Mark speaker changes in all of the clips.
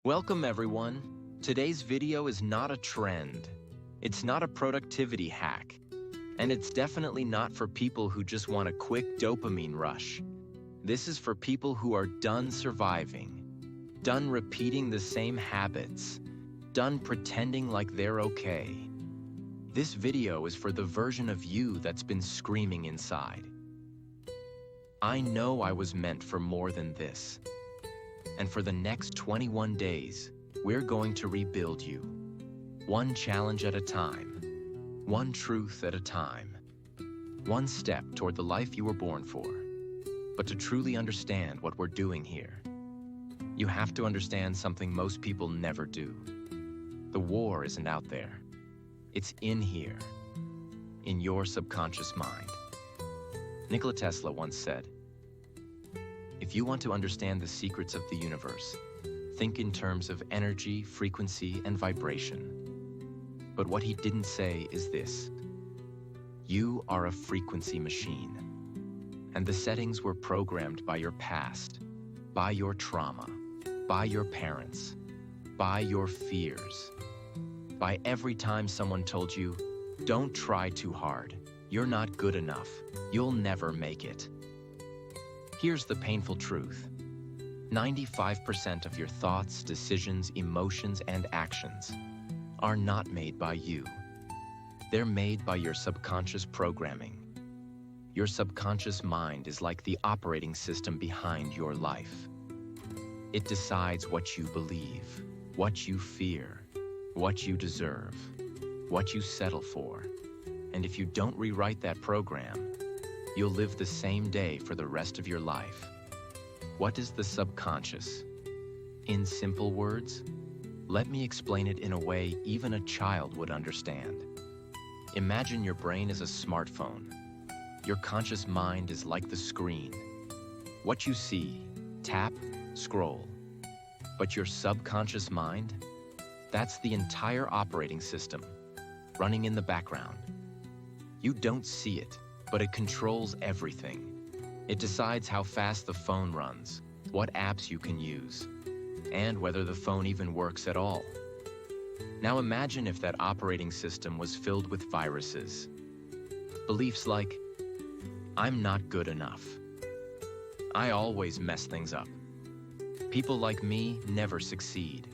Speaker 1: Welcome everyone. Today's video is not a trend. It's not a productivity hack. And it's definitely not for people who just want a quick dopamine rush. This is for people who are done surviving, done repeating the same habits, done pretending like they're okay. This video is for the version of you that's been screaming inside. I know I was meant for more than this. And for the next 21 days, we're going to rebuild you. One challenge at a time, one truth at a time, one step toward the life you were born for. But to truly understand what we're doing here, you have to understand something most people never do. The war isn't out there. It's in here, in your subconscious mind. Nikola Tesla once said, "If you want to understand the secrets of the universe, think in terms of energy, frequency, and vibration." But what he didn't say is this: you are a frequency machine, and the settings were programmed by your past, by your trauma, by your parents, by your fears, by every time someone told you, "Don't try too hard, you're not good enough, you'll never make it." Here's the painful truth. 95% of your thoughts, decisions, emotions, and actions are not made by you. They're made by your subconscious programming. Your subconscious mind is like the operating system behind your life. It decides what you believe, what you fear, what you deserve, what you settle for. And if you don't rewrite that program, you'll live the same day for the rest of your life. What is the subconscious? In simple words, let me explain it in a way even a child would understand. Imagine your brain is a smartphone. Your conscious mind is like the screen. What you see, tap, scroll. But your subconscious mind? That's the entire operating system, running in the background. You don't see it, but it controls everything. It decides how fast the phone runs, what apps you can use, and whether the phone even works at all. Now imagine if that operating system was filled with viruses. Beliefs like, "I'm not good enough. I always mess things up. People like me never succeed."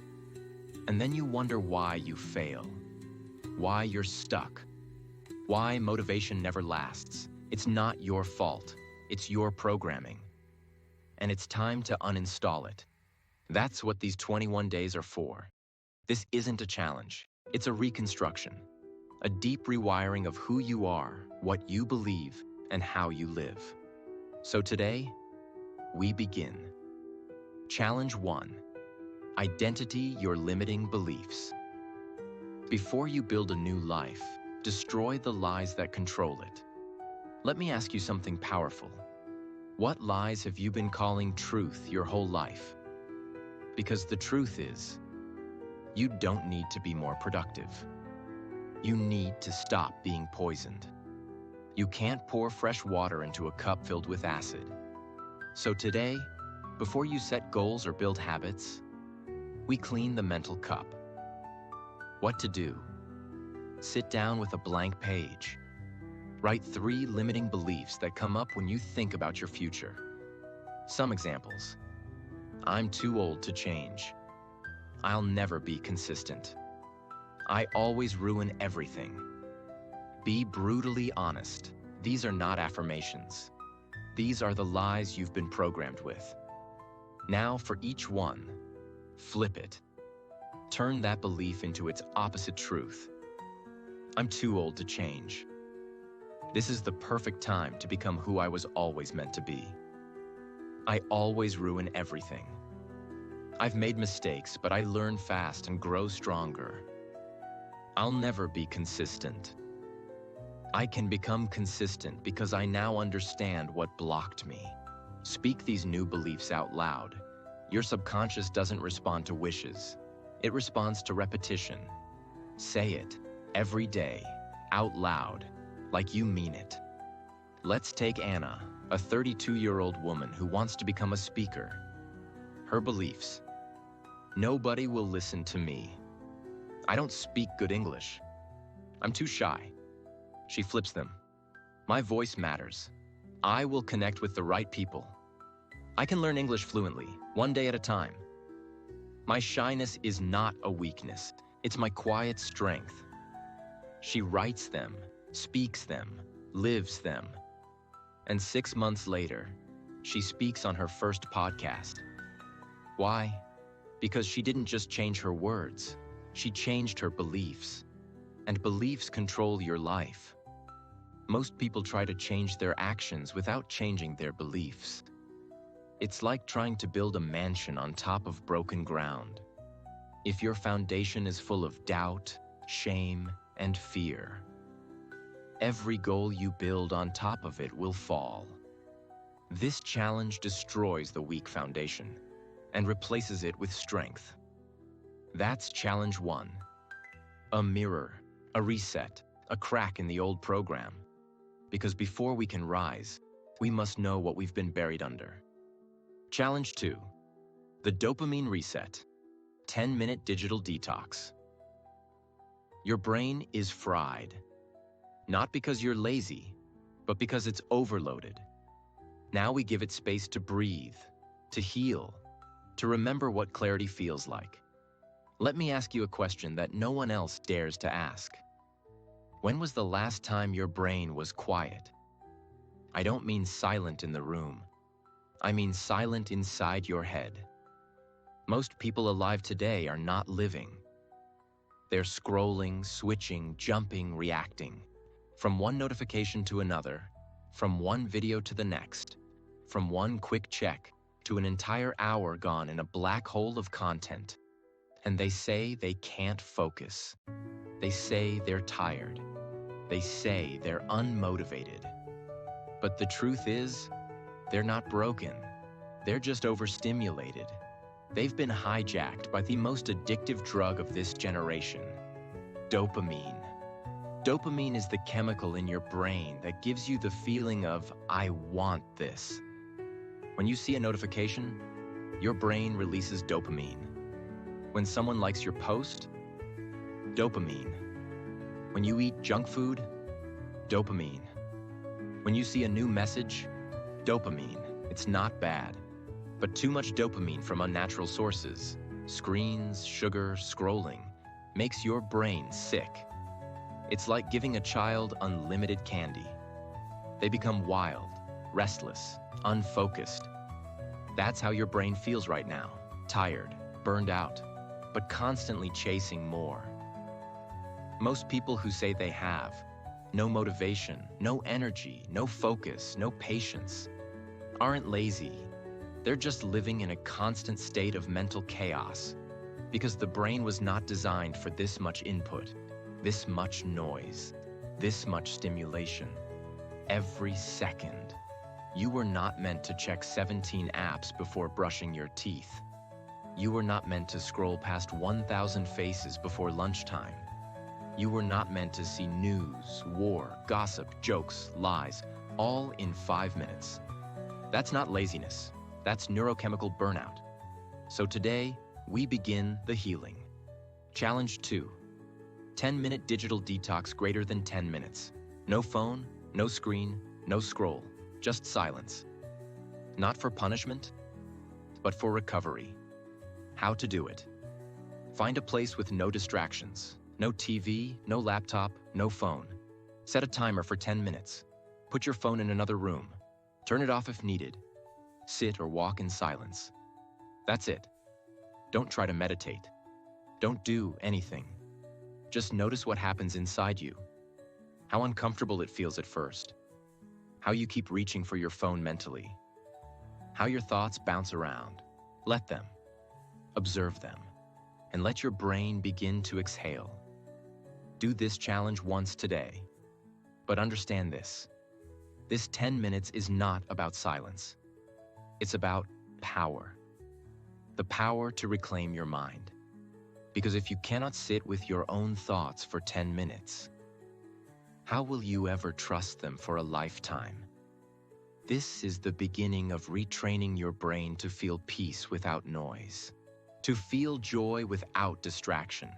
Speaker 1: And then you wonder why you fail, why you're stuck, why motivation never lasts. It's not your fault. It's your programming. And it's time to uninstall it. That's what these 21 days are for. This isn't a challenge. It's a reconstruction, a deep rewiring of who you are, what you believe, and how you live. So today, we begin. Challenge 1. Identity your limiting beliefs. Before you build a new life, destroy the lies that control it. Let me ask you something powerful. What lies have you been calling truth your whole life? Because the truth is, you don't need to be more productive. You need to stop being poisoned. You can't pour fresh water into a cup filled with acid. So today, before you set goals or build habits, we clean the mental cup. What to do? Sit down with a blank page. Write 3 limiting beliefs that come up when you think about your future. Some examples. I'm too old to change. I'll never be consistent. I always ruin everything. Be brutally honest. These are not affirmations. These are the lies you've been programmed with. Now for each one, flip it. Turn that belief into its opposite truth. I'm too old to change. This is the perfect time to become who I was always meant to be. I always ruin everything. I've made mistakes, but I learn fast and grow stronger. I'll never be consistent. I can become consistent because I now understand what blocked me. Speak these new beliefs out loud. Your subconscious doesn't respond to wishes. It responds to repetition. Say it every day, out loud, like you mean it. Let's take Anna, a 32-year-old woman who wants to become a speaker. Her beliefs: Nobody will listen to me. I don't speak good English. I'm too shy. She flips them. My voice matters. I will connect with the right people. I can learn English fluently, one day at a time. My shyness is not a weakness. It's my quiet strength. She writes them, speaks them, lives them. And 6 months later, she speaks on her first podcast. Why? Because she didn't just change her words, she changed her beliefs. And beliefs control your life. Most people try to change their actions without changing their beliefs. It's like trying to build a mansion on top of broken ground. If your foundation is full of doubt, shame, and fear, every goal you build on top of it will fall. This challenge destroys the weak foundation and replaces it with strength. That's challenge 1. A mirror, a reset, a crack in the old program. Because before we can rise, we must know what we've been buried under. Challenge 2. The dopamine reset. 10-minute digital detox. Your brain is fried. Not because you're lazy, but because it's overloaded. Now we give it space to breathe, to heal, to remember what clarity feels like. Let me ask you a question that no one else dares to ask. When was the last time your brain was quiet? I don't mean silent in the room. I mean silent inside your head. Most people alive today are not living. They're scrolling, switching, jumping, reacting. From one notification to another, from one video to the next, from one quick check to an entire hour gone in a black hole of content. And they say they can't focus. They say they're tired. They say they're unmotivated. But the truth is, they're not broken. They're just overstimulated. They've been hijacked by the most addictive drug of this generation, dopamine. Dopamine is the chemical in your brain that gives you the feeling of, I want this. When you see a notification, your brain releases dopamine. When someone likes your post, dopamine. When you eat junk food, dopamine. When you see a new message, dopamine. It's not bad. But too much dopamine from unnatural sources, screens, sugar, scrolling, makes your brain sick. It's like giving a child unlimited candy. They become wild, restless, unfocused. That's how your brain feels right now, tired, burned out, but constantly chasing more. Most people who say they have no motivation, no energy, no focus, no patience, aren't lazy. They're just living in a constant state of mental chaos because the brain was not designed for this much input, this much noise, this much stimulation. Every second. You were not meant to check 17 apps before brushing your teeth. You were not meant to scroll past 1,000 faces before lunchtime. You were not meant to see news, war, gossip, jokes, lies, all in 5 minutes. That's not laziness. That's neurochemical burnout. So today, we begin the healing. Challenge 2. 10-minute digital detox greater than 10 minutes. No phone, no screen, no scroll, just silence. Not for punishment, but for recovery. How to do it. Find a place with no distractions. No TV, no laptop, no phone. Set a timer for 10 minutes. Put your phone in another room. Turn it off if needed. Sit or walk in silence. That's it. Don't try to meditate. Don't do anything. Just notice what happens inside you. How uncomfortable it feels at first. How you keep reaching for your phone mentally. How your thoughts bounce around. Let them. Observe them. And let your brain begin to exhale. Do this challenge once today. But understand this. This 10 minutes is not about silence. It's about power. The power to reclaim your mind. Because if you cannot sit with your own thoughts for 10 minutes, how will you ever trust them for a lifetime? This is the beginning of retraining your brain to feel peace without noise, to feel joy without distraction,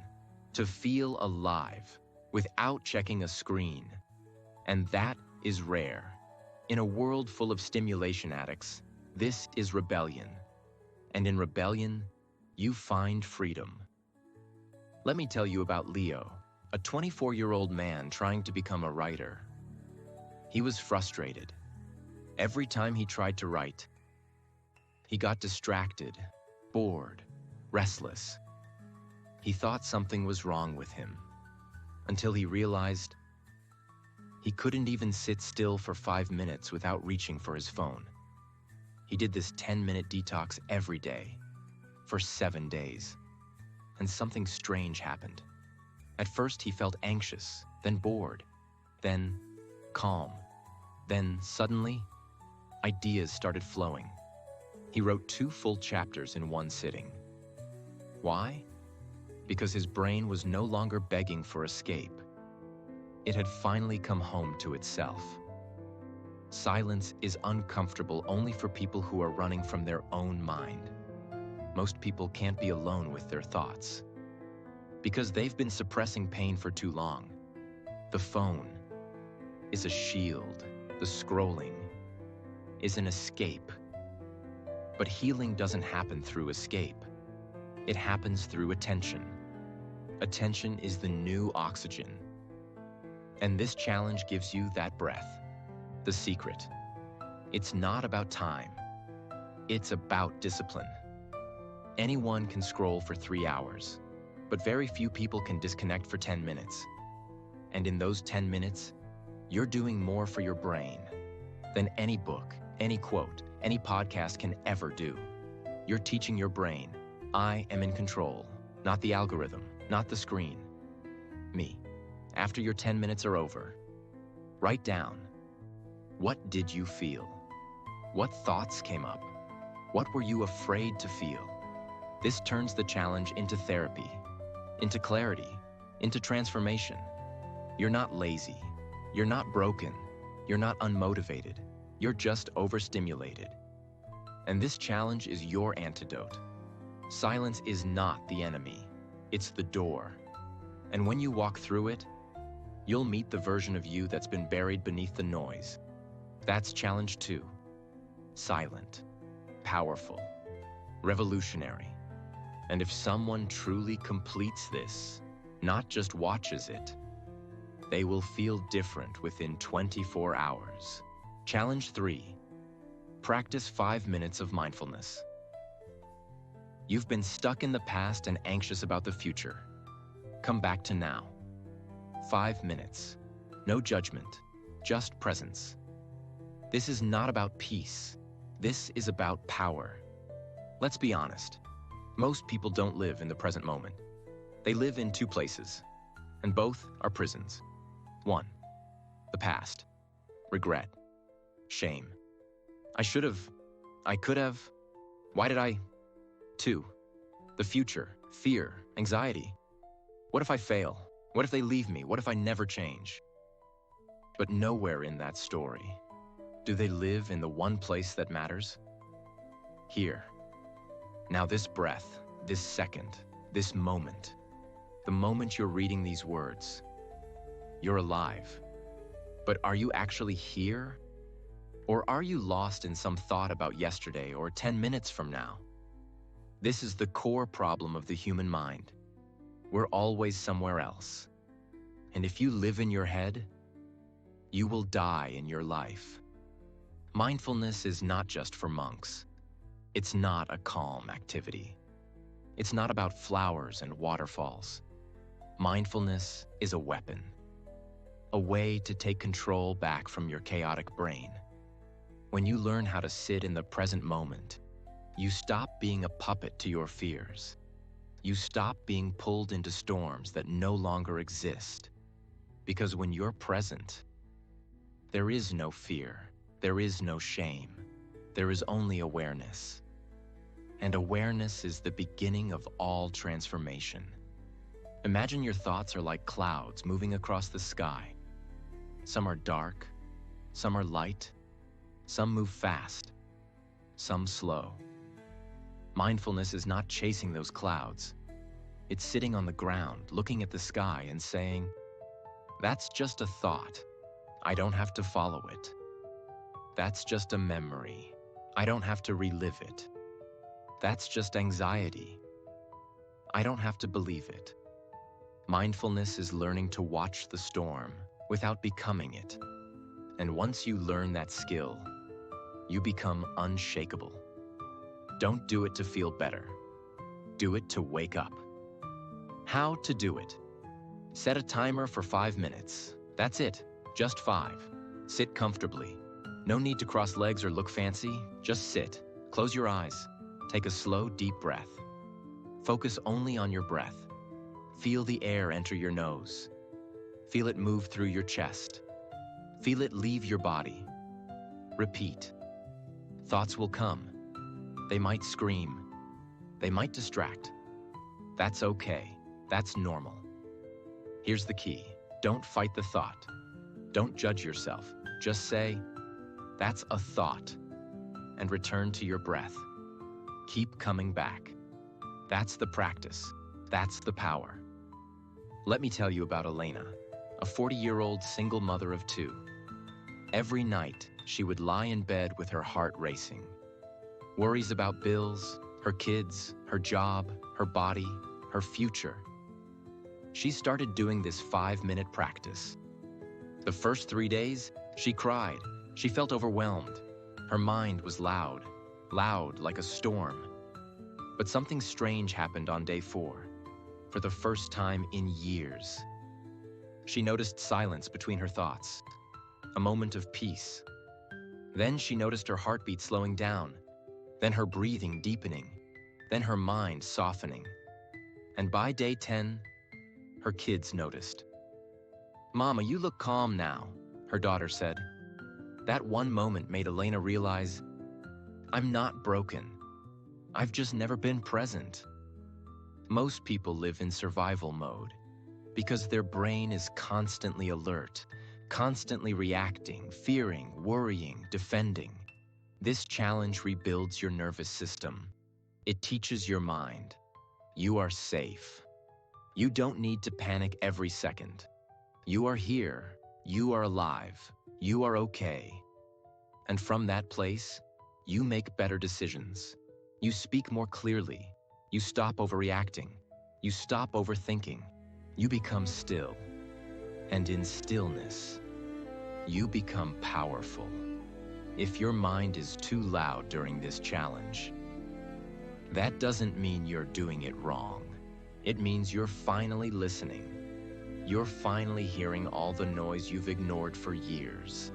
Speaker 1: to feel alive without checking a screen. And that is rare. In a world full of stimulation addicts, this is rebellion. And in rebellion, you find freedom. Let me tell you about Leo, a 24-year-old man trying to become a writer. He was frustrated. Every time he tried to write, he got distracted, bored, restless. He thought something was wrong with him, until he realized he couldn't even sit still for 5 minutes without reaching for his phone. He did this 10-minute detox every day, for 7 days. And something strange happened. At first he felt anxious, then bored, then calm. Then suddenly, ideas started flowing. He wrote 2 full chapters in one sitting. Why? Because his brain was no longer begging for escape. It had finally come home to itself. Silence is uncomfortable only for people who are running from their own mind. Most people can't be alone with their thoughts because they've been suppressing pain for too long. The phone is a shield. The scrolling is an escape. But healing doesn't happen through escape. It happens through attention. Attention is the new oxygen. And this challenge gives you that breath. The secret. It's not about time. It's about discipline. Anyone can scroll for 3 hours, but very few people can disconnect for 10 minutes. And in those 10 minutes, you're doing more for your brain than any book, any quote, any podcast can ever do. You're teaching your brain, I am in control, not the algorithm, not the screen. Me. After your 10 minutes are over, write down, what did you feel? What thoughts came up? What were you afraid to feel? This turns the challenge into therapy, into clarity, into transformation. You're not lazy. You're not broken. You're not unmotivated. You're just overstimulated. And this challenge is your antidote. Silence is not the enemy. It's the door. And when you walk through it, you'll meet the version of you that's been buried beneath the noise. That's challenge 2. Silent, powerful, revolutionary. And if someone truly completes this, not just watches it, they will feel different within 24 hours. Challenge 3. Practice 5 minutes of mindfulness. You've been stuck in the past and anxious about the future. Come back to now. 5 minutes. No judgment, just presence. This is not about peace. This is about power. Let's be honest. Most people don't live in the present moment. They live in 2 places, and both are prisons. 1, the past, regret, shame. I should have, I could have, why did I? 2, the future, fear, anxiety. What if I fail? What if they leave me? What if I never change? But nowhere in that story do they live in the one place that matters. Here. Now this breath, this second, this moment, the moment you're reading these words, you're alive. But are you actually here? Or are you lost in some thought about yesterday or 10 minutes from now? This is the core problem of the human mind. We're always somewhere else. And if you live in your head, you will die in your life. Mindfulness is not just for monks. It's not a calm activity. It's not about flowers and waterfalls. Mindfulness is a weapon, a way to take control back from your chaotic brain. When you learn how to sit in the present moment, you stop being a puppet to your fears. You stop being pulled into storms that no longer exist. Because when you're present, there is no fear, there is no shame, there is only awareness. And awareness is the beginning of all transformation. Imagine your thoughts are like clouds moving across the sky. Some are dark, some are light, some move fast, some slow. Mindfulness is not chasing those clouds. It's sitting on the ground, looking at the sky and saying, "That's just a thought. I don't have to follow it. That's just a memory. I don't have to relive it. That's just anxiety. I don't have to believe it." Mindfulness is learning to watch the storm without becoming it. And once you learn that skill, you become unshakable. Don't do it to feel better. Do it to wake up. How to do it? Set a timer for 5 minutes. That's it, just 5. Sit comfortably. No need to cross legs or look fancy, just sit. Close your eyes. Take a slow, deep breath. Focus only on your breath. Feel the air enter your nose. Feel it move through your chest. Feel it leave your body. Repeat. Thoughts will come. They might scream. They might distract. That's okay. That's normal. Here's the key. Don't fight the thought. Don't judge yourself. Just say, "That's a thought," and return to your breath. Keep coming back. That's the practice. That's the power. Let me tell you about Elena, a 40-year-old single mother of 2. Every night, she would lie in bed with her heart racing. Worries about bills, her kids, her job, her body, her future. She started doing this 5-minute practice. The first 3 days, she cried. She felt overwhelmed. Her mind was loud like a storm. But something strange happened on day 4. For the first time in years. She noticed silence between her thoughts, a moment of peace. Then she noticed her heartbeat slowing down, then her breathing deepening, then her mind softening. And by day 10, her kids noticed. "Mama, you look calm now," her daughter said. That one moment made Elena realize, "I'm not broken. I've just never been present." Most people live in survival mode because their brain is constantly alert, constantly reacting, fearing, worrying, defending. This challenge rebuilds your nervous system. It teaches your mind, you are safe. You don't need to panic every second. You are here. You are alive. You are okay. And from that place, you make better decisions. You speak more clearly. You stop overreacting. You stop overthinking. You become still. And in stillness, you become powerful. If your mind is too loud during this challenge, that doesn't mean you're doing it wrong. It means you're finally listening. You're finally hearing all the noise you've ignored for years.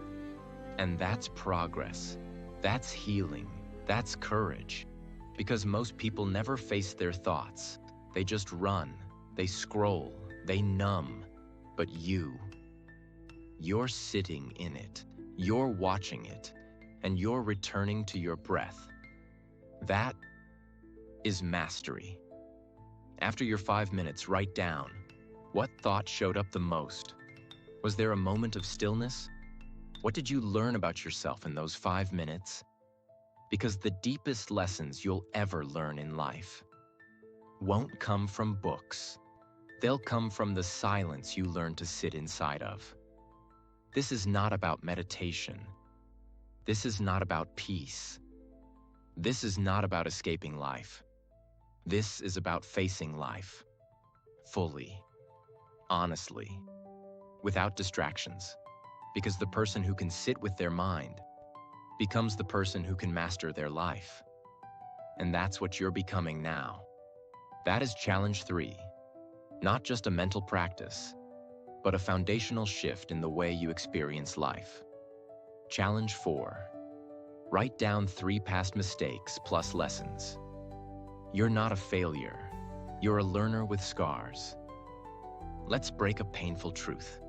Speaker 1: And that's progress. That's healing. That's courage. Because most people never face their thoughts. They just run. They scroll. They numb. But you're sitting in it. You're watching it. And you're returning to your breath. That is mastery. After your 5 minutes, write down, what thought showed up the most? Was there a moment of stillness? What did you learn about yourself in those 5 minutes? Because the deepest lessons you'll ever learn in life won't come from books. They'll come from the silence you learn to sit inside of. This is not about meditation. This is not about peace. This is not about escaping life. This is about facing life fully, honestly, without distractions. Because the person who can sit with their mind becomes the person who can master their life. And that's what you're becoming now. That is challenge 3. Not just a mental practice, but a foundational shift in the way you experience life. Challenge 4. Write down 3 past mistakes plus lessons. You're not a failure. You're a learner with scars. Let's break a painful truth.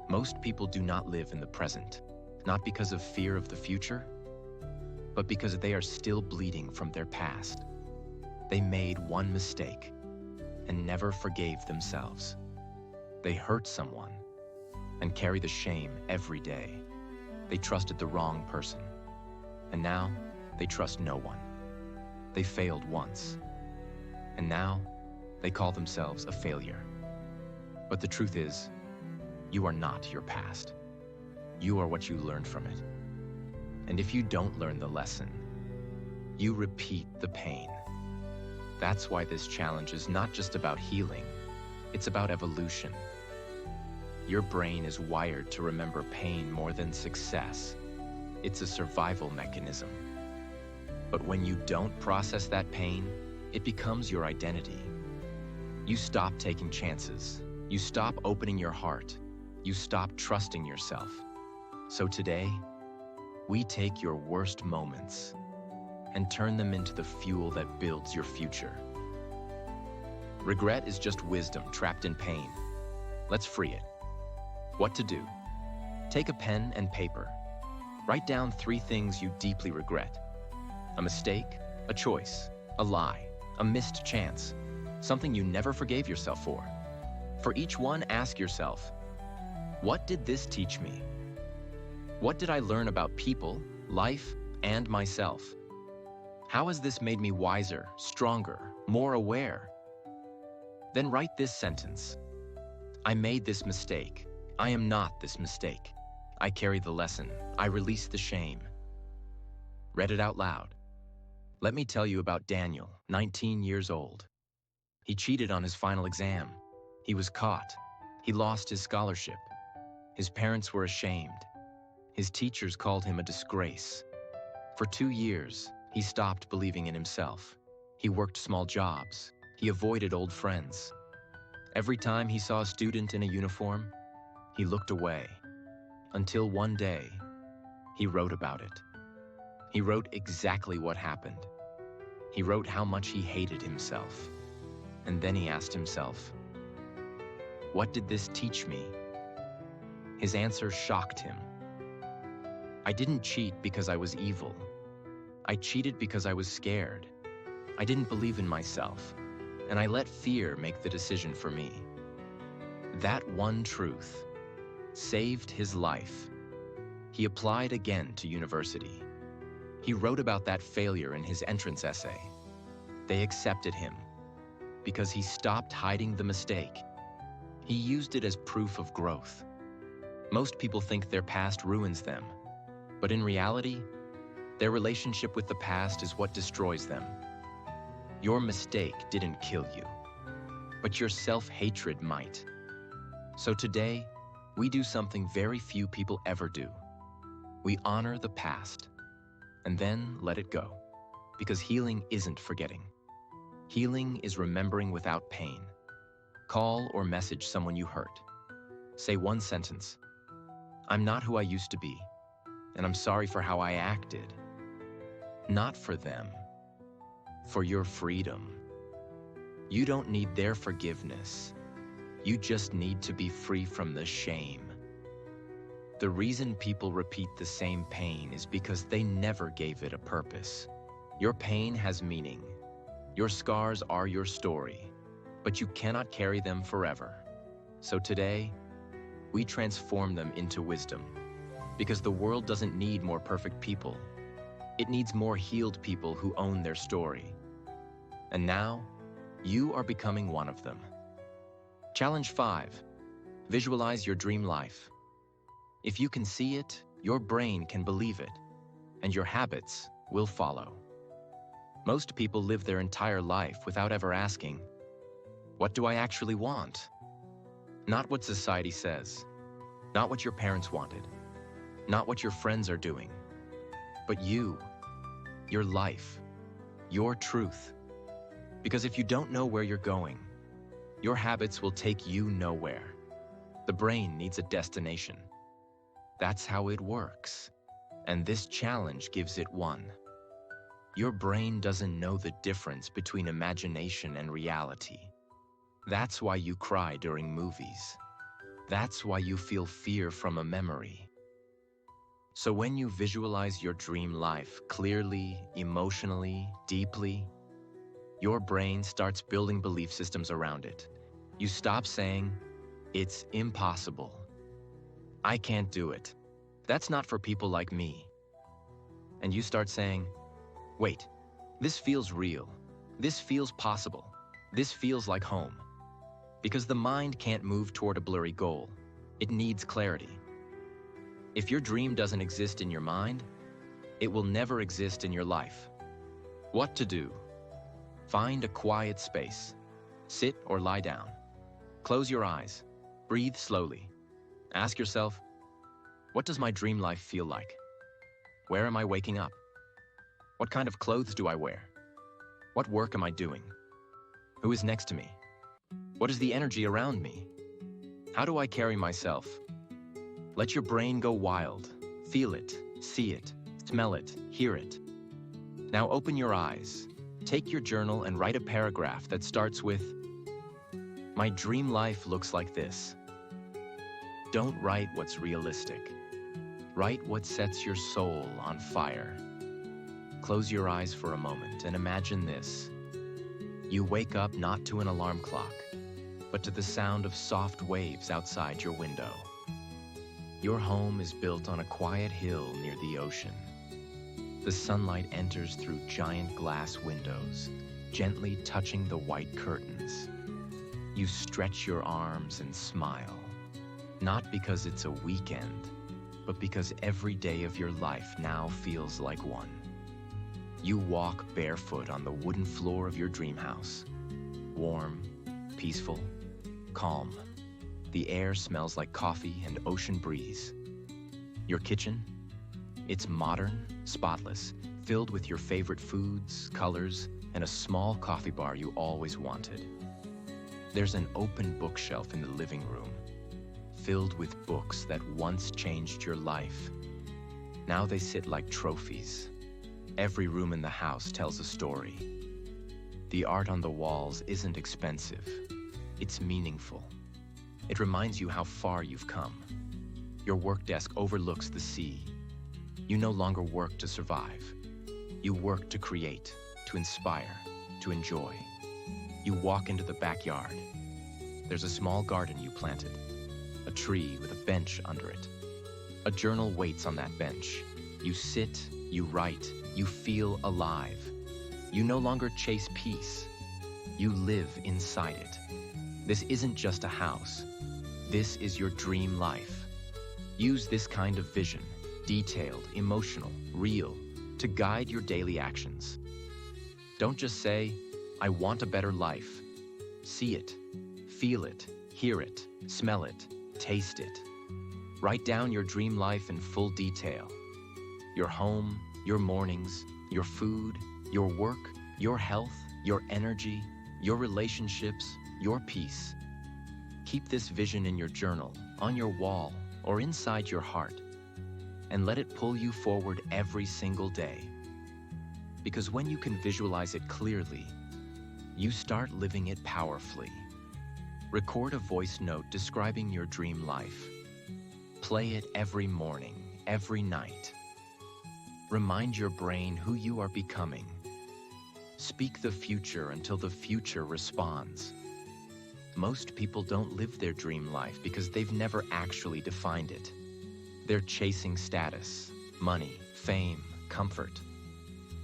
Speaker 1: Most people do not live in the present, not because of fear of the future, but because they are still bleeding from their past. They made one mistake and never forgave themselves. They hurt someone and carry the shame every day. They trusted the wrong person, and now they trust no one. They failed once, and now they call themselves a failure. But the truth is, you are not your past. You are what you learned from it. And if you don't learn the lesson, you repeat the pain. That's why this challenge is not just about healing, it's about evolution. Your brain is wired to remember pain more than success. It's a survival mechanism. But when you don't process that pain, it becomes your identity. You stop taking chances. You stop opening your heart. You stop trusting yourself. So today, we take your worst moments and turn them into the fuel that builds your future. Regret is just wisdom trapped in pain. Let's free it. What to do? Take a pen and paper. Write down 3 things you deeply regret. A mistake, a choice, a lie, a missed chance, something you never forgave yourself for. For each one, ask yourself, what did this teach me? What did I learn about people, life, and myself? How has this made me wiser, stronger, more aware? Then write this sentence. I made this mistake. I am not this mistake. I carry the lesson. I release the shame. Read it out loud. Let me tell you about Daniel, 19 years old. He cheated on his final exam. He was caught. He lost his scholarship. His parents were ashamed. His teachers called him a disgrace. For 2 years, he stopped believing in himself. He worked small jobs. He avoided old friends. Every time he saw a student in a uniform, he looked away. Until one day, he wrote about it. He wrote exactly what happened. He wrote how much he hated himself. And then he asked himself, what did this teach me? His answer shocked him. I didn't cheat because I was evil. I cheated because I was scared. I didn't believe in myself, and I let fear make the decision for me. That one truth saved his life. He applied again to university. He wrote about that failure in his entrance essay. They accepted him because he stopped hiding the mistake. He used it as proof of growth. Most people think their past ruins them, but in reality, their relationship with the past is what destroys them. Your mistake didn't kill you, but your self-hatred might. So today, we do something very few people ever do. We honor the past, and then let it go. Because healing isn't forgetting. Healing is remembering without pain. Call or message someone you hurt. Say one sentence. I'm not who I used to be, and I'm sorry for how I acted. Not for them, for your freedom. You don't need their forgiveness. You just need to be free from the shame. The reason people repeat the same pain is because they never gave it a purpose. Your pain has meaning. Your scars are your story, but you cannot carry them forever. So today, we transform them into wisdom, because the world doesn't need more perfect people. It needs more healed people who own their story. And now, you are becoming one of them. Challenge 5. Visualize your dream life. If you can see it, your brain can believe it, and your habits will follow. Most people live their entire life without ever asking, what do I actually want? Not what society says, not what your parents wanted, not what your friends are doing, but you, your life, your truth. Because if you don't know where you're going, your habits will take you nowhere. The brain needs a destination. That's how it works. And this challenge gives it one. Your brain doesn't know the difference between imagination and reality. That's why you cry during movies. That's why you feel fear from a memory. So when you visualize your dream life clearly, emotionally, deeply, your brain starts building belief systems around it. You stop saying, it's impossible. I can't do it. That's not for people like me. And you start saying, wait, This feels real. This feels possible. This feels like home. Because the mind can't move toward a blurry goal. It needs clarity. If your dream doesn't exist in your mind, it will never exist in your life. What to do? Find a quiet space. Sit or lie down. Close your eyes. Breathe slowly. Ask yourself, what does my dream life feel like? Where am I waking up? What kind of clothes do I wear? What work am I doing? Who is next to me? What is the energy around me? How do I carry myself? Let your brain go wild. Feel it, see it, smell it, hear it. Now open your eyes. Take your journal and write a paragraph that starts with, "My dream life looks like this." Don't write what's realistic. Write what sets your soul on fire. Close your eyes for a moment and imagine this. You wake up not to an alarm clock, but to the sound of soft waves outside your window. Your home is built on a quiet hill near the ocean. The sunlight enters through giant glass windows, gently touching the white curtains. You stretch your arms and smile, not because it's a weekend, but because every day of your life now feels like one. You walk barefoot on the wooden floor of your dream house. Warm, peaceful, calm. The air smells like coffee and ocean breeze. Your kitchen? It's modern, spotless, filled with your favorite foods, colors, and a small coffee bar you always wanted. There's an open bookshelf in the living room, filled with books that once changed your life. Now they sit like trophies. Every room in the house tells a story. The art on the walls isn't expensive. It's meaningful. It reminds you how far you've come. Your work desk overlooks the sea. You no longer work to survive. You work to create, to inspire, to enjoy. You walk into the backyard. There's a small garden you planted, a tree with a bench under it. A journal waits on that bench. You sit, you write, you feel alive. You no longer chase peace. You live inside it. This isn't just a house. This is your dream life. Use this kind of vision, detailed, emotional, real, to guide your daily actions. Don't just say, "I want a better life." See it, feel it, hear it, smell it, taste it. Write down your dream life in full detail. Your home, your mornings, your food, your work, your health, your energy, your relationships, your peace. Keep this vision in your journal, on your wall, or inside your heart, and let it pull you forward every single day. Because when you can visualize it clearly, you start living it powerfully. Record a voice note describing your dream life. Play it every morning, every night. Remind your brain who you are becoming. Speak the future until the future responds. Most people don't live their dream life because they've never actually defined it. They're chasing status, money, fame, comfort.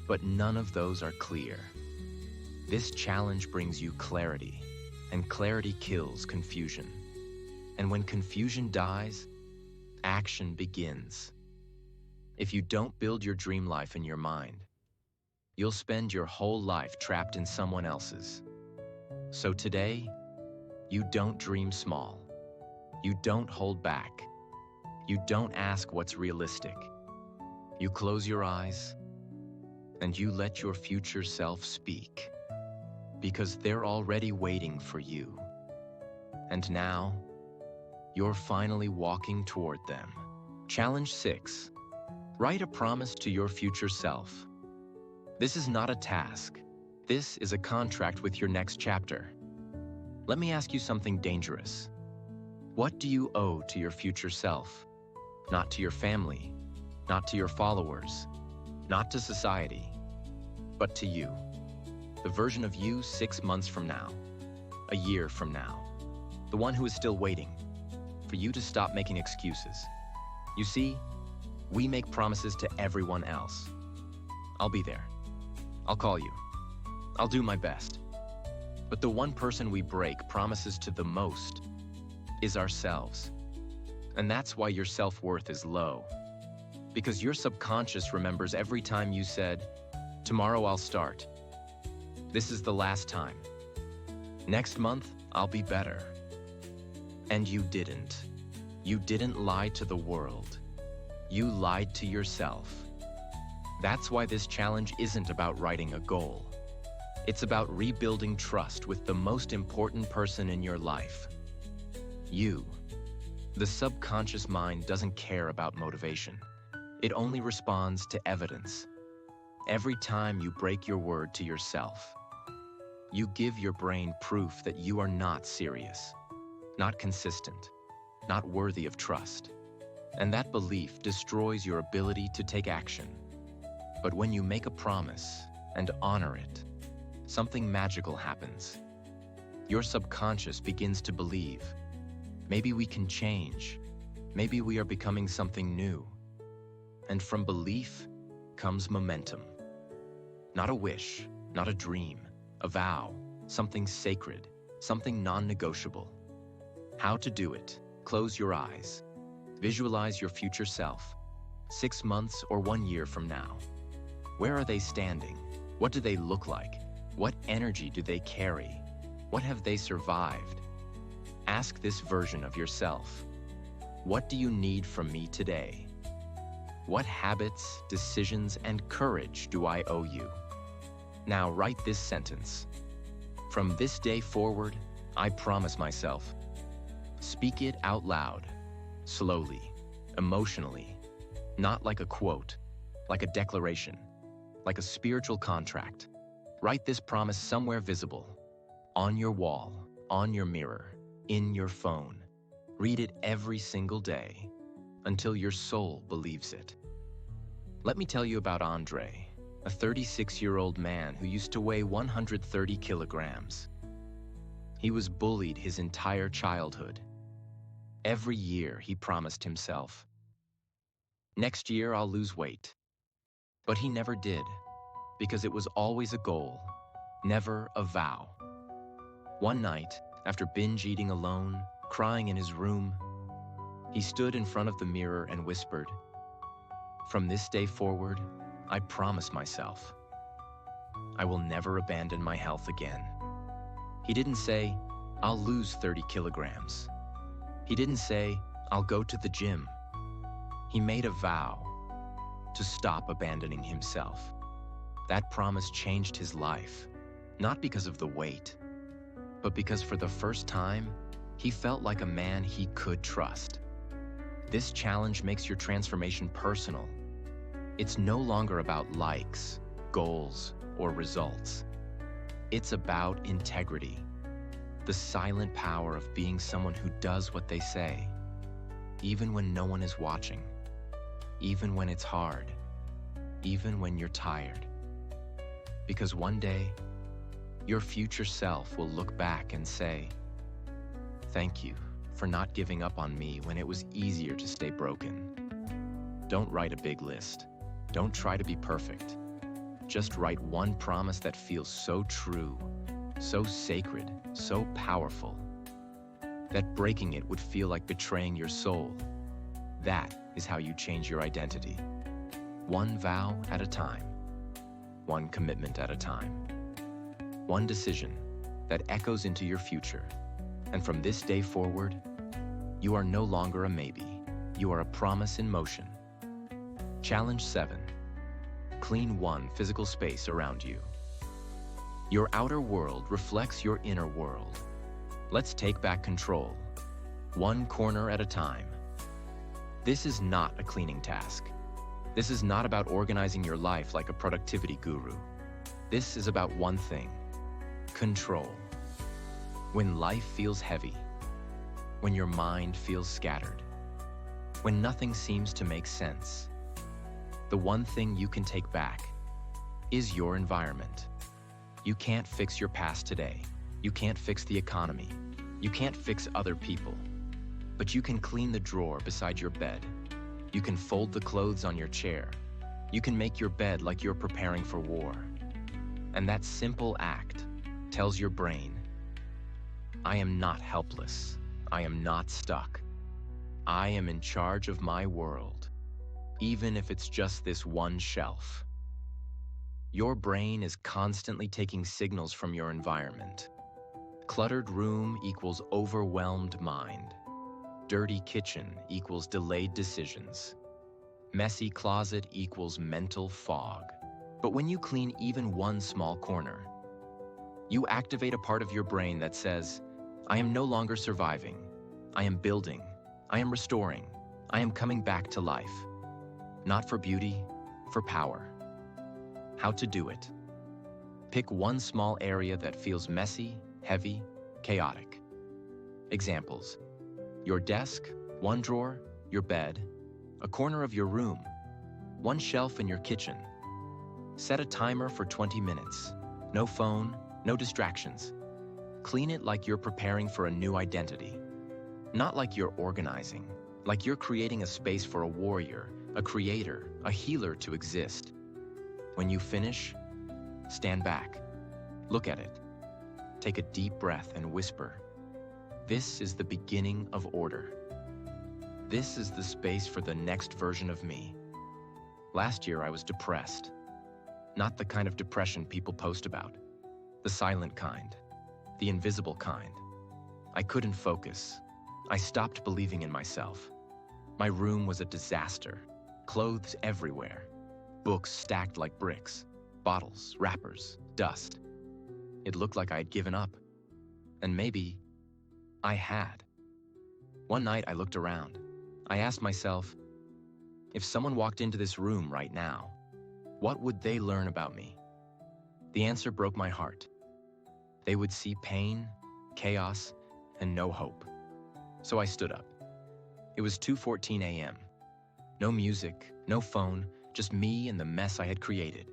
Speaker 1: But none of those are clear. This challenge brings you clarity, and clarity kills confusion. And when confusion dies, action begins. If you don't build your dream life in your mind, you'll spend your whole life trapped in someone else's. So today, you don't dream small. You don't hold back. You don't ask what's realistic. You close your eyes, and you let your future self speak. Because they're already waiting for you. And now, you're finally walking toward them. Challenge 6. Write a promise to your future self. This is not a task. This is a contract with your next chapter. Let me ask you something dangerous. What do you owe to your future self? Not to your family, not to your followers, not to society, but to you. The version of you 6 months from now, a year from now, the one who is still waiting for you to stop making excuses. You see, we make promises to everyone else. I'll be there. I'll call you. I'll do my best. But the one person we break promises to the most is ourselves. And that's why your self-worth is low. Because your subconscious remembers every time you said, "Tomorrow I'll start. This is the last time. Next month, I'll be better." And you didn't. You didn't lie to the world. You lied to yourself. That's why this challenge isn't about writing a goal. It's about rebuilding trust with the most important person in your life. You. The subconscious mind doesn't care about motivation. It only responds to evidence. Every time you break your word to yourself, you give your brain proof that you are not serious, not consistent, not worthy of trust. And that belief destroys your ability to take action. But when you make a promise and honor it, something magical happens. Your subconscious begins to believe, maybe we can change, maybe we are becoming something new. And from belief comes momentum. Not a wish, not a dream, a vow, something sacred, something non-negotiable. How to do it? Close your eyes. Visualize your future self, 6 months or 1 year from now. Where are they standing? What do they look like? What energy do they carry? What have they survived? Ask this version of yourself, what do you need from me today? What habits, decisions, and courage do I owe you? Now write this sentence. From this day forward, I promise myself. Speak it out loud, slowly, emotionally, not like a quote, like a declaration, like a spiritual contract. Write this promise somewhere visible, on your wall, on your mirror, in your phone. Read it every single day until your soul believes it. Let me tell you about Andre, a 36-year-old man who used to weigh 130 kilograms. He was bullied his entire childhood. Every year he promised himself, next year I'll lose weight. But he never did, because it was always a goal, never a vow. One night, after binge eating alone, crying in his room, he stood in front of the mirror and whispered, from this day forward, I promise myself, I will never abandon my health again. He didn't say, I'll lose 30 kilograms. He didn't say, I'll go to the gym. He made a vow to stop abandoning himself. That promise changed his life, not because of the weight, but because for the first time, he felt like a man he could trust. This challenge makes your transformation personal. It's no longer about likes, goals, or results. It's about integrity, the silent power of being someone who does what they say, even when no one is watching, even when it's hard, even when you're tired. Because one day, your future self will look back and say, thank you for not giving up on me when it was easier to stay broken. Don't write a big list. Don't try to be perfect. Just write one promise that feels so true, so sacred, so powerful, that breaking it would feel like betraying your soul. That is how you change your identity. One vow at a time. One commitment at a time. One decision that echoes into your future. And from this day forward, you are no longer a maybe. You are a promise in motion. Challenge 7. Clean one physical space around you. Your outer world reflects your inner world. Let's take back control, one corner at a time. This is not a cleaning task. This is not about organizing your life like a productivity guru. This is about one thing: control. When life feels heavy, when your mind feels scattered, when nothing seems to make sense, the one thing you can take back is your environment. You can't fix your past today. You can't fix the economy. You can't fix other people. But you can clean the drawer beside your bed. You can fold the clothes on your chair. You can make your bed like you're preparing for war. And that simple act tells your brain, I am not helpless. I am not stuck. I am in charge of my world, even if it's just this one shelf. Your brain is constantly taking signals from your environment. Cluttered room equals overwhelmed mind. Dirty kitchen equals delayed decisions. Messy closet equals mental fog. But when you clean even one small corner, you activate a part of your brain that says, I am no longer surviving. I am building. I am restoring. I am coming back to life. Not for beauty, for power. How to do it. Pick one small area that feels messy, heavy, chaotic. Examples: your desk, one drawer, your bed, a corner of your room, one shelf in your kitchen. Set a timer for 20 minutes. No phone, no distractions. Clean it like you're preparing for a new identity. Not like you're organizing, like you're creating a space for a warrior, a creator, a healer to exist. When you finish, stand back. Look at it. Take a deep breath and whisper, this is the beginning of order. This is the space for the next version of me. Last year I was depressed. Not the kind of depression people post about. The silent kind. The invisible kind. I couldn't focus. I stopped believing in myself. My room was a disaster. Clothes everywhere. Books stacked like bricks. Bottles, wrappers, dust. It looked like I had given up. And maybe I had. One night I looked around. I asked myself, if someone walked into this room right now, what would they learn about me? The answer broke my heart. They would see pain, chaos, and no hope. So I stood up. It was 2:14 a.m. No music, no phone, just me and the mess I had created.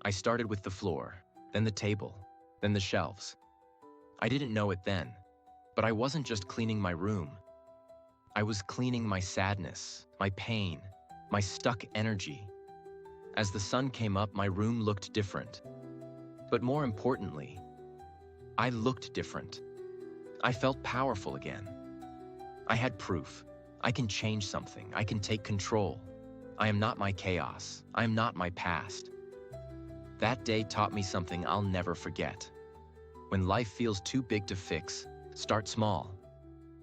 Speaker 1: I started with the floor, then the table, then the shelves. I didn't know it then, but I wasn't just cleaning my room. I was cleaning my sadness, my pain, my stuck energy. As the sun came up, my room looked different. But more importantly, I looked different. I felt powerful again. I had proof. I can change something. I can take control. I am not my chaos. I am not my past. That day taught me something I'll never forget. When life feels too big to fix, start small.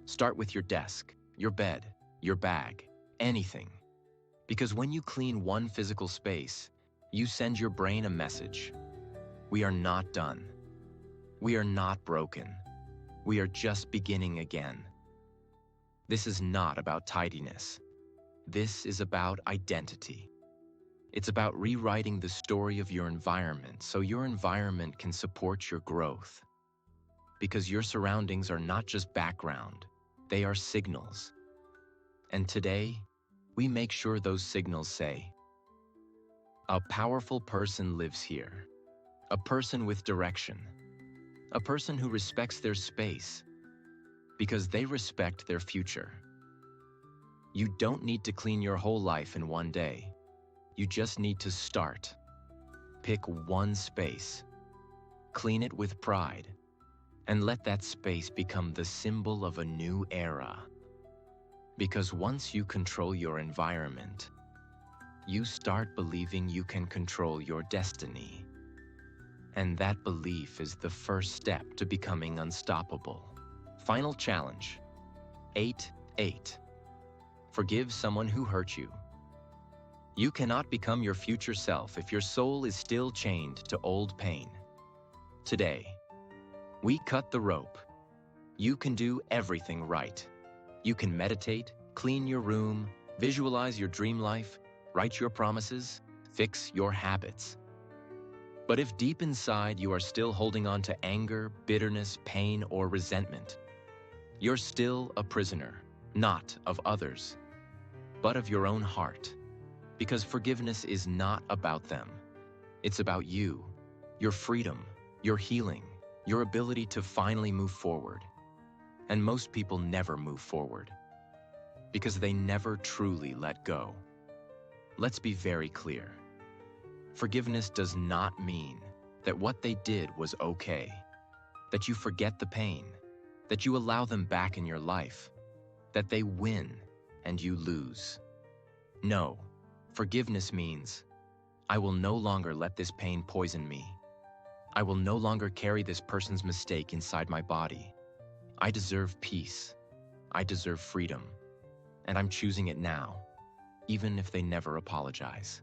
Speaker 1: Start with your desk, your bed, your bag, anything. Because when you clean one physical space, you send your brain a message. We are not done. We are not broken. We are just beginning again. This is not about tidiness. This is about identity. It's about rewriting the story of your environment so your environment can support your growth. Because your surroundings are not just background, they are signals. And today, we make sure those signals say, a powerful person lives here. A person with direction. A person who respects their space because they respect their future. You don't need to clean your whole life in one day. You just need to start. Pick one space. Clean it with pride. And let that space become the symbol of a new era. Because once you control your environment, you start believing you can control your destiny. And that belief is the first step to becoming unstoppable. Final challenge. 8-8. Forgive someone who hurt you. You cannot become your future self if your soul is still chained to old pain. Today, we cut the rope. You can do everything right. You can meditate, clean your room, visualize your dream life, write your promises, fix your habits. But if deep inside you are still holding on to anger, bitterness, pain, or resentment, you're still a prisoner, not of others, but of your own heart. Because forgiveness is not about them. It's about you, your freedom, your healing, your ability to finally move forward. And most people never move forward because they never truly let go. Let's be very clear. Forgiveness does not mean that what they did was okay, that you forget the pain, that you allow them back in your life, that they win and you lose. No, forgiveness means, I will no longer let this pain poison me. I will no longer carry this person's mistake inside my body. I deserve peace. I deserve freedom. And I'm choosing it now, even if they never apologize.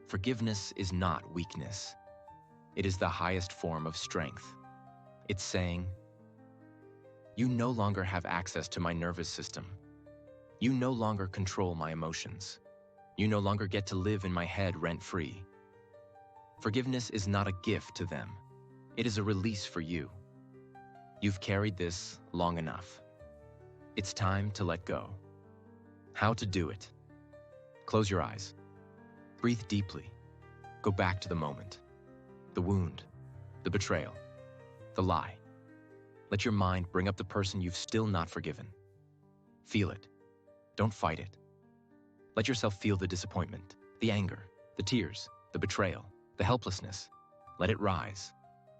Speaker 1: Forgiveness is not weakness. It is the highest form of strength. It's saying, you no longer have access to my nervous system. You no longer control my emotions. You no longer get to live in my head rent-free. Forgiveness is not a gift to them. It is a release for you. You've carried this long enough. It's time to let go. How to do it? Close your eyes. Breathe deeply. Go back to the moment. The wound, the betrayal, the lie. Let your mind bring up the person you've still not forgiven. Feel it. Don't fight it. Let yourself feel the disappointment, the anger, the tears, the betrayal, the helplessness. Let it rise.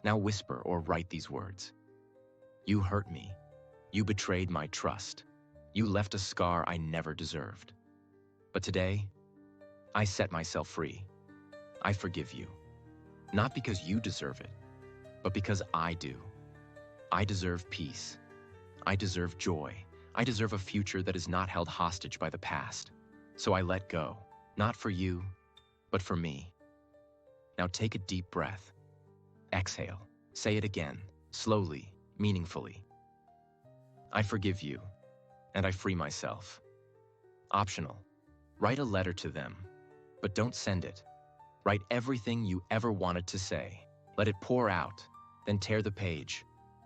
Speaker 1: Now whisper or write these words. You hurt me. You betrayed my trust. You left a scar I never deserved. But today, I set myself free. I forgive you. Not because you deserve it, but because I do. I deserve peace. I deserve joy. I deserve a future that is not held hostage by the past. So I let go, not for you, but for me. Now take a deep breath. Exhale. Say it again, slowly, meaningfully. I forgive you, and I free myself. Optional. Write a letter to them, but don't send it. Write everything you ever wanted to say. Let it pour out, then tear the page,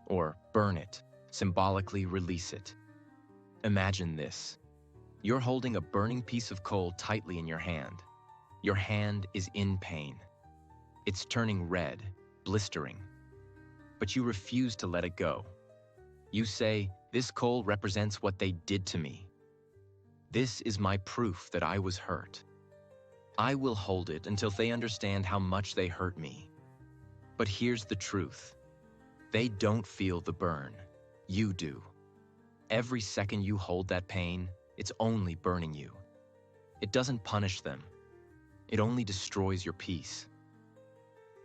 Speaker 1: or burn it, symbolically release it. Imagine this. You're holding a burning piece of coal tightly in your hand. Your hand is in pain. It's turning red, blistering. But you refuse to let it go. You say, this coal represents what they did to me. This is my proof that I was hurt. I will hold it until they understand how much they hurt me. But here's the truth. They don't feel the burn. You do. Every second you hold that pain, it's only burning you. It doesn't punish them. It only destroys your peace.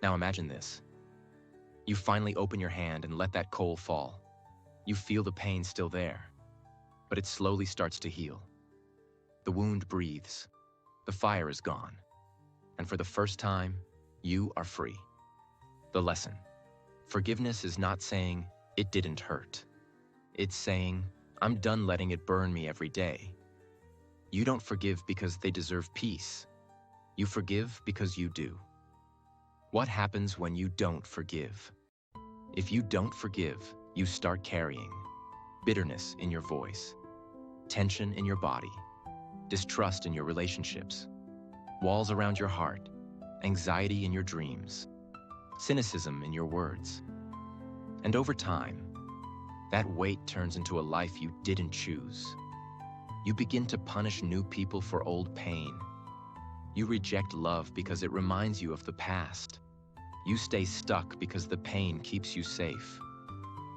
Speaker 1: Now imagine this. You finally open your hand and let that coal fall. You feel the pain still there, but it slowly starts to heal. The wound breathes. The fire is gone. And for the first time, you are free. The lesson. Forgiveness is not saying, it didn't hurt. It's saying, I'm done letting it burn me every day. You don't forgive because they deserve peace. You forgive because you do. What happens when you don't forgive? If you don't forgive, you start carrying bitterness in your voice, tension in your body, distrust in your relationships, walls around your heart, anxiety in your dreams, cynicism in your words. And over time, that weight turns into a life you didn't choose. You begin to punish new people for old pain. You reject love because it reminds you of the past. You stay stuck because the pain keeps you safe.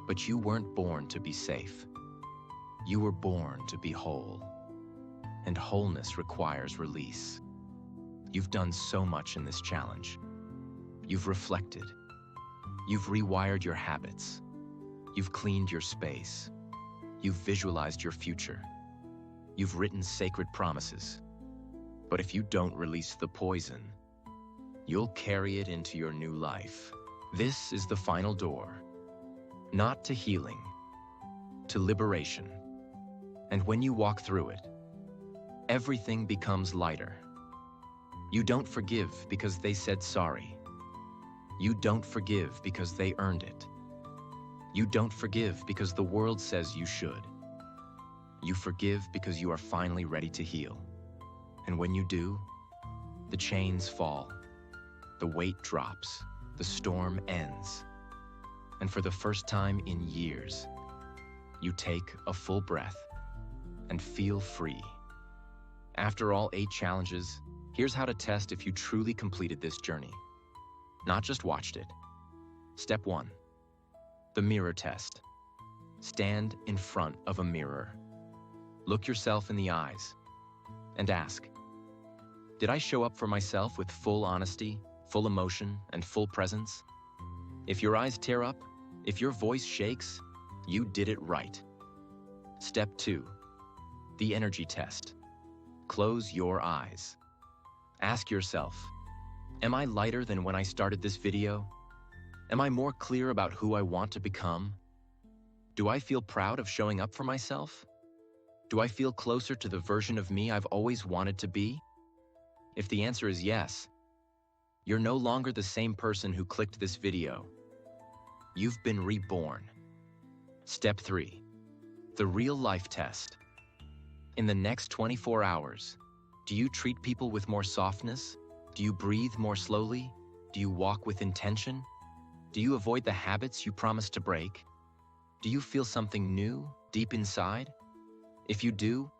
Speaker 1: But you weren't born to be safe. You were born to be whole. And wholeness requires release. You've done so much in this challenge. You've reflected. You've rewired your habits. You've cleaned your space. You've visualized your future. You've written sacred promises. But if you don't release the poison, you'll carry it into your new life. This is the final door. Not to healing, to liberation. And when you walk through it, everything becomes lighter. You don't forgive because they said sorry. You don't forgive because they earned it. You don't forgive because the world says you should. You forgive because you are finally ready to heal. And when you do, the chains fall, the weight drops, the storm ends. And for the first time in years, you take a full breath and feel free. After all 8 challenges, here's how to test if you truly completed this journey. not just watched it. Step 1. The mirror test. Stand in front of a mirror. Look yourself in the eyes and ask, did I show up for myself with full honesty, full emotion, and full presence? If your eyes tear up, if your voice shakes, you did it right. Step 2. The energy test. Close your eyes. Ask yourself, am I lighter than when I started this video? Am I more clear about who I want to become? Do I feel proud of showing up for myself? Do I feel closer to the version of me I've always wanted to be? If the answer is yes, you're no longer the same person who clicked this video. You've been reborn. Step 3. The real life test. In the next 24 hours, do you treat people with more softness? Do you breathe more slowly? Do you walk with intention? Do you avoid the habits you promised to break? Do you feel something new deep inside? If you do,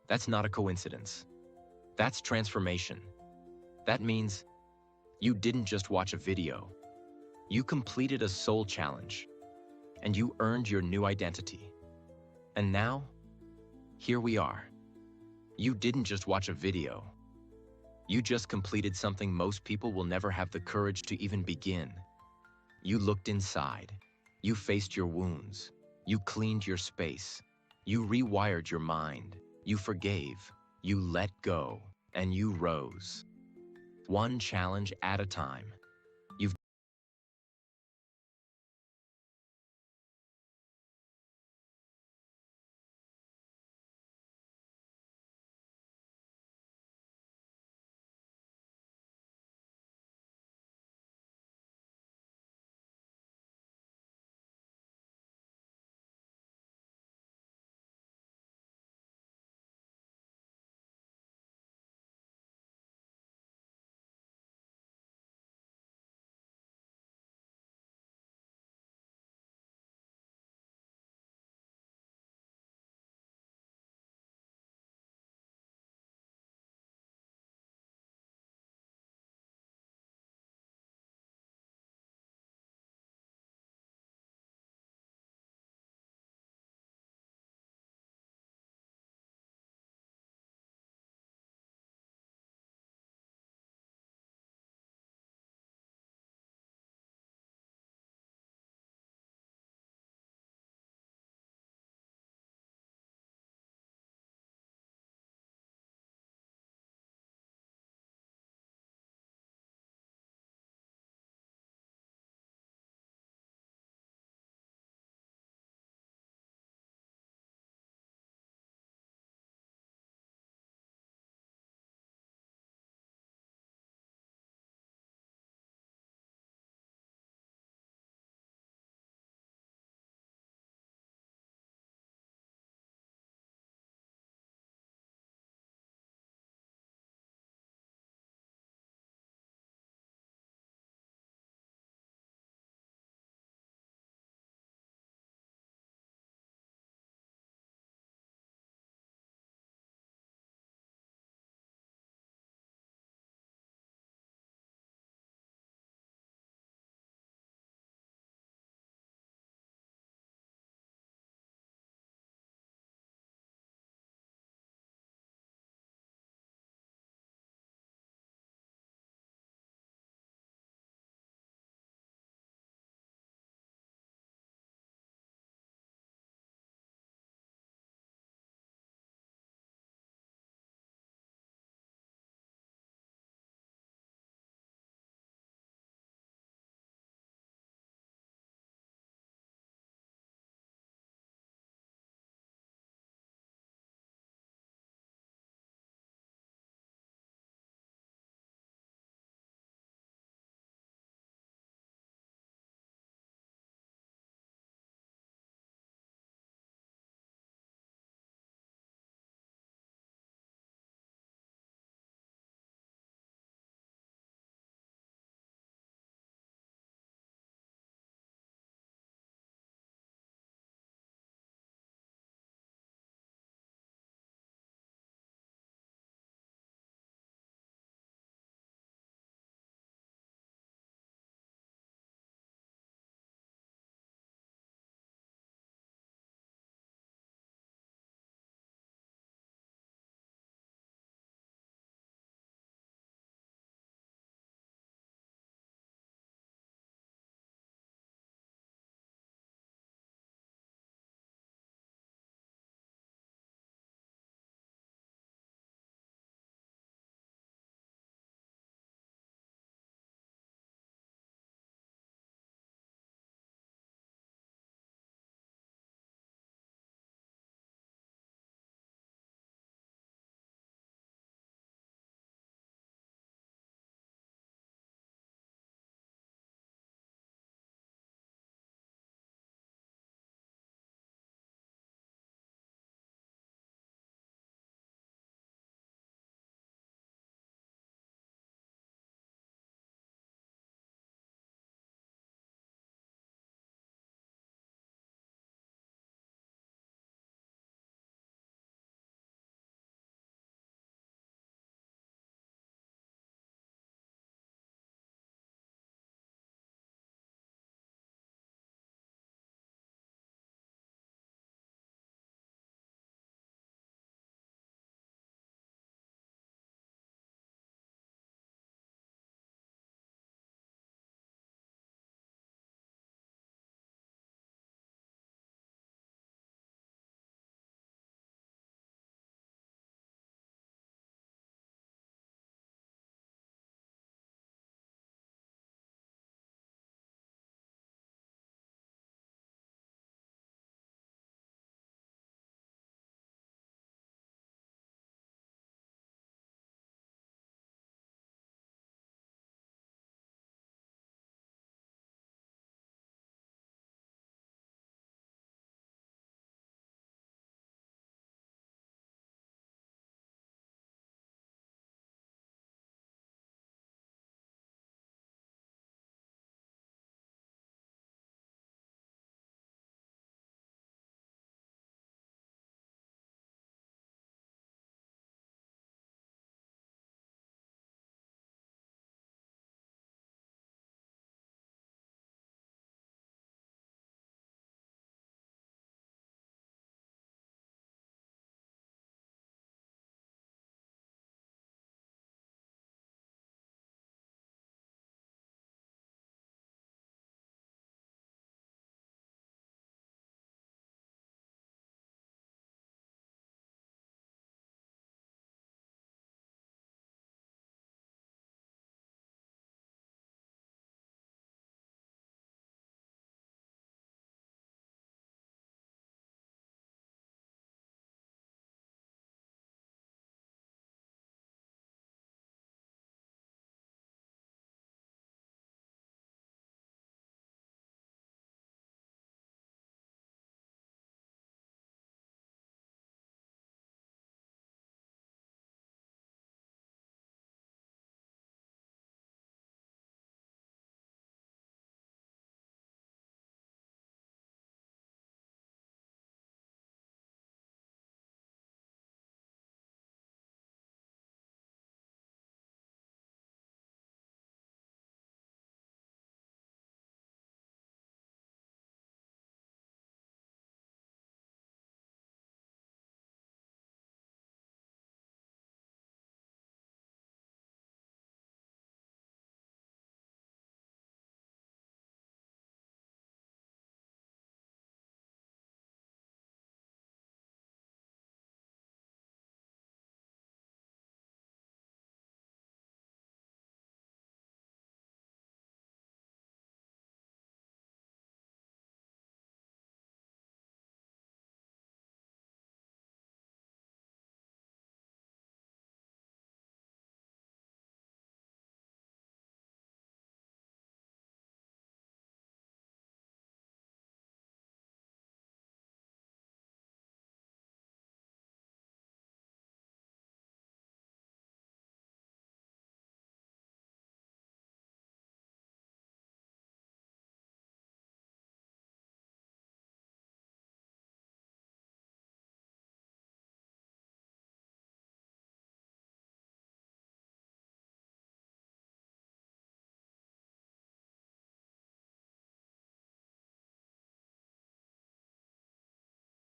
Speaker 1: that's not a coincidence. That's transformation. That means you didn't just watch a video. You completed a soul challenge, and you earned your new identity. And now, here we are. You didn't just watch a video. You just completed something most people will never have the courage to even begin. You looked inside. You faced your wounds. You cleaned your space. You rewired your mind. You forgave. You let go. And you rose. One challenge at a time.